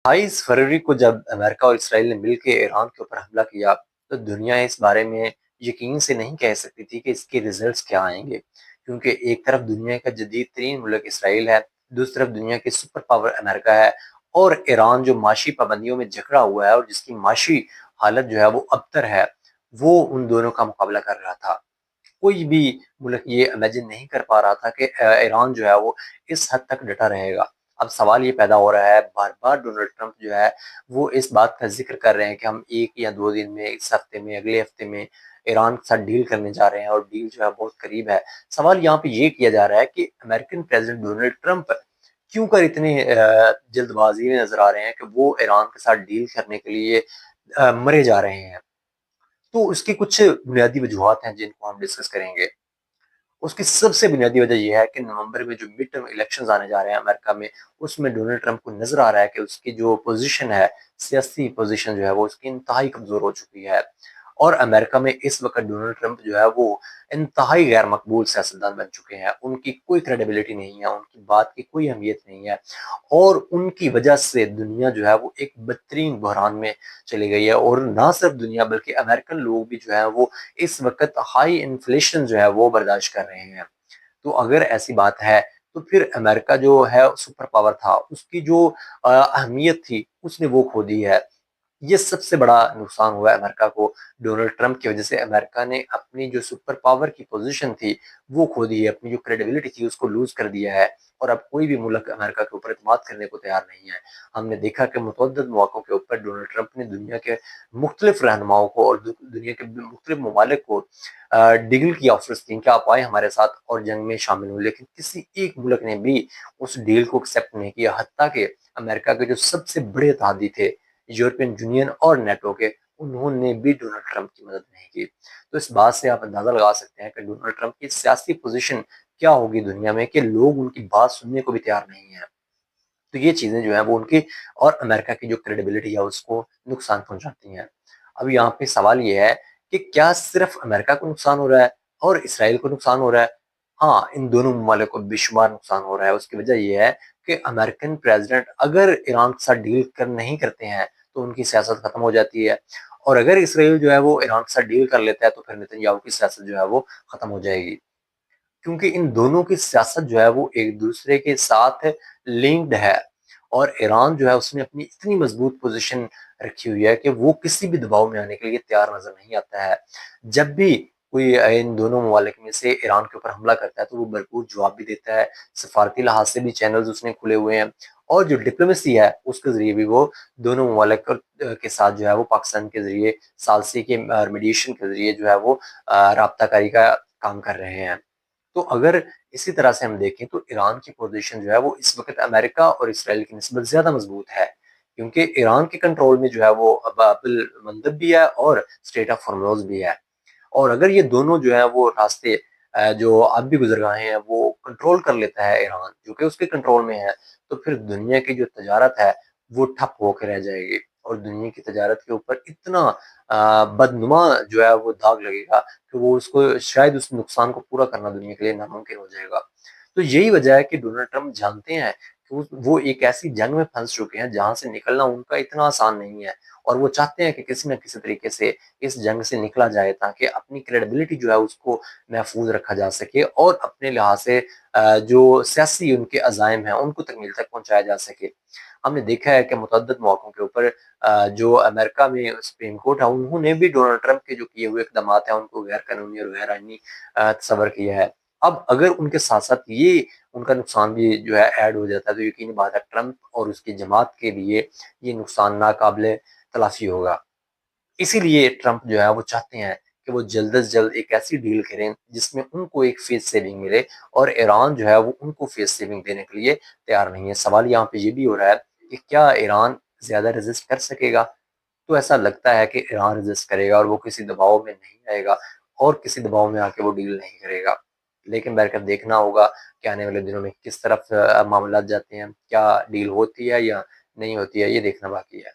22 फरवरी को जब अमेरिका और इसराइल ने मिलकर ईरान के ऊपर हमला किया तो दुनिया इस बारे में यकीन से नहीं कह सकती थी कि इसके रिजल्ट्स क्या आएंगे, क्योंकि एक तरफ दुनिया का जदीद तरीन मुल्क इसराइल है, दूसरी तरफ दुनिया की सुपर पावर अमेरिका है, और ईरान जो माशी पाबंदियों में जकड़ा हुआ है और जिसकी माशी हालत जो है वो अबतर है, वो उन दोनों का मुकाबला कर रहा था। कोई भी मुल्क ये इमेजिन नहीं कर पा रहा था कि ईरान जो है वो इस हद तक डटा रहेगा। अब सवाल ये पैदा हो रहा है, बार-बार डोनाल्ड ट्रंप जो है वो इस बात का ज़िक्र कर रहे हैं कि हम 1 या 2 दिन में, इस हफ्ते में, अगले हफ्ते में ईरान के साथ डील करने जा रहे हैं और डील जो है बहुत करीब है। सवाल यहाँ पे ये किया जा रहा है कि अमेरिकन प्रेज़िडेंट डोनाल्ड ट्रंप क्यों कर इतने जल्दबाज़ी में नज़र आ रहे हैं कि वो ईरान के साथ डील करने के लिए मरे जा रहे हैं। तो उसकी कुछ बुनियादी वजूहात हैं जिनको हम डिस्कस करेंगे। उसकी सबसे बुनियादी वजह ये है कि नवंबर में जो मिड टर्म इलेक्शंस आने जा रहे हैं अमेरिका में, उसमें डोनाल्ड ट्रंप को नज़र आ रहा है कि उसकी जो पोज़ीशन है, सियासी पोज़ीशन जो है वो उसकी इंतहाई कमज़ोर हो चुकी है। और अमेरिका में इस वक़्त डोनाल्ड ट्रंप जो है वो इंतहाई गैर मकबूल सियासतदान बन चुके हैं। उनकी कोई क्रेडिबिलिटी नहीं है, उनकी बात की कोई अहमियत नहीं है, और उनकी वजह से दुनिया जो है वो एक बदतरीन बहरान में चली गई है। और ना सिर्फ दुनिया बल्कि अमेरिकन लोग भी जो है वो इस वक़्त हाई इन्फ्लेशन जो है वो बर्दाश्त कर रहे हैं। तो अगर ऐसी बात है तो फिर अमेरिका जो है सुपर पावर था, उसकी जो अहमियत थी उसने वो खो दी है। ये सबसे बड़ा नुकसान हुआ है अमेरिका को। डोनाल्ड ट्रंप की वजह से अमेरिका ने अपनी जो सुपर पावर की पोजीशन थी वो खो दी है, अपनी जो क्रेडिबिलिटी थी उसको लूज कर दिया है, और अब कोई भी मुल्क अमेरिका के ऊपर इत्मीनान करने को तैयार नहीं है। हमने देखा कि मुतअद्दिद मौकों के ऊपर डोनाल्ड ट्रंप ने दुनिया के मुख्तलिफ रहनुमाओं को और दुनिया के मुख्तलिफ ममालिक को डील की ऑफर्स थी कि आप आए हमारे साथ और जंग में शामिल हुए, लेकिन किसी एक मुल्क ने भी उस डील को एक्सेप्ट नहीं किया। हत्ता कि अमेरिका के जो सबसे बड़े इत्तेहादी थे, यूरोपियन यूनियन और नेटो के, उन्होंने भी डोनाल्ड ट्रंप की मदद नहीं की। तो इस बात से आप अंदाजा लगा सकते हैं कि डोनाल्ड ट्रंप की सियासी पोजीशन क्या होगी दुनिया में, कि लोग उनकी बात सुनने को भी तैयार नहीं है। तो ये चीजें जो है वो उनकी और अमेरिका की जो क्रेडिबिलिटी है उसको नुकसान पहुंचाती हैं। अब यहाँ पे सवाल ये है कि क्या सिर्फ अमेरिका को नुकसान हो रहा है और इसराइल को नुकसान हो रहा है? हाँ, इन दोनों ममालिक को बेशुमार नुकसान हो रहा है। उसकी वजह ये है कि अमेरिकन प्रेसिडेंट अगर ईरान के साथ डील कर नहीं करते हैं तो उनकी सियासत खत्म हो जाती है, और अगर इसराइल जो है वो ईरान के साथ डील कर लेता है तो फिर नेतन्याहू की सियासत जो है वो खत्म हो जाएगी। क्योंकि इन दोनों की सियासत जो है वो एक दूसरे के साथ लिंक्ड है, और ईरान जो है उसने अपनी इतनी मजबूत पोजीशन रखी हुई है कि वो किसी भी दबाव में आने के लिए तैयार नजर नहीं आता है। जब भी कोई इन दोनों ममालिक में से ईरान के ऊपर हमला करता है तो वो भरपूर जवाब भी देता है। सफारती लिहाज से भी चैनल्स उसने खुले हुए हैं, और जो डिप्लोमेसी है उसके जरिए भी वो दोनों ममालिक के साथ जो है वो पाकिस्तान के जरिए सालसी के मीडिएशन के जरिए जो है वो राबताकारी का काम कर रहे हैं। तो अगर इसी तरह से हम देखें तो ईरान की पोजीशन जो है वो इस वक्त अमेरिका और इसराइल की निस्बत ज्यादा मजबूत है, क्योंकि ईरान के कंट्रोल में जो है वो बाब अल मंदब भी है और स्ट्रेट ऑफ हॉर्मोज भी है। और अगर ये दोनों जो है वो रास्ते जो अब भी गुजरगाहें हैं वो कंट्रोल कर लेता है ईरान, जो कि उसके कंट्रोल में है, तो फिर दुनिया की जो तजारत है वो ठप होकर रह जाएगी, और दुनिया की तजारत के ऊपर इतना बदनुमा जो है वो दाग लगेगा कि वो उसको शायद उस नुकसान को पूरा करना दुनिया के लिए नामुमकिन हो जाएगा। तो यही वजह है कि डोनाल्ड ट्रंप जानते हैं कि वो एक ऐसी जंग में फंस चुके हैं जहां से निकलना उनका इतना आसान नहीं है, और वो चाहते हैं कि किसी न किसी तरीके से इस जंग से निकला जाए ताकि अपनी क्रेडिबिलिटी जो है उसको महफूज रखा जा सके, और अपने लिहाज से जो सियासी उनके अज़ाइम हैं उनको तकमील तक पहुंचाया जा सके। हमने देखा है कि मुतअद्दिद मौकों के ऊपर जो अमेरिका में सुप्रीम कोर्ट है उन्होंने भी डोनाल्ड ट्रंप के जो किए हुए इकदामात हैं उनको गैर कानूनी और गैर आईनी तस्वर किया है। अब अगर उनके साथ साथ ये उनका नुकसान भी जो है ऐड हो जाता है तो यकीनी बात है ट्रंप और उसकी जमात के लिए ये नुकसान नाकाबिले तलाफी होगा। इसीलिए ट्रंप जो है वो चाहते हैं कि वो जल्द से जल्द एक ऐसी डील करें जिसमें उनको एक फेस सेविंग मिले, और ईरान जो है वो उनको फेस सेविंग देने के लिए तैयार नहीं है। सवाल यहाँ पे ये भी हो रहा है कि क्या ईरान ज्यादा रेजिस्ट कर सकेगा? तो ऐसा लगता है कि ईरान रेजिस्ट करेगा और वो किसी दबाव में नहीं आएगा, और किसी दबाव में आके वो डील नहीं करेगा। लेकिन बैठकर देखना होगा कि आने वाले दिनों में किस तरफ मामला जाते हैं, क्या डील होती है या नहीं होती है, ये देखना बाकी है।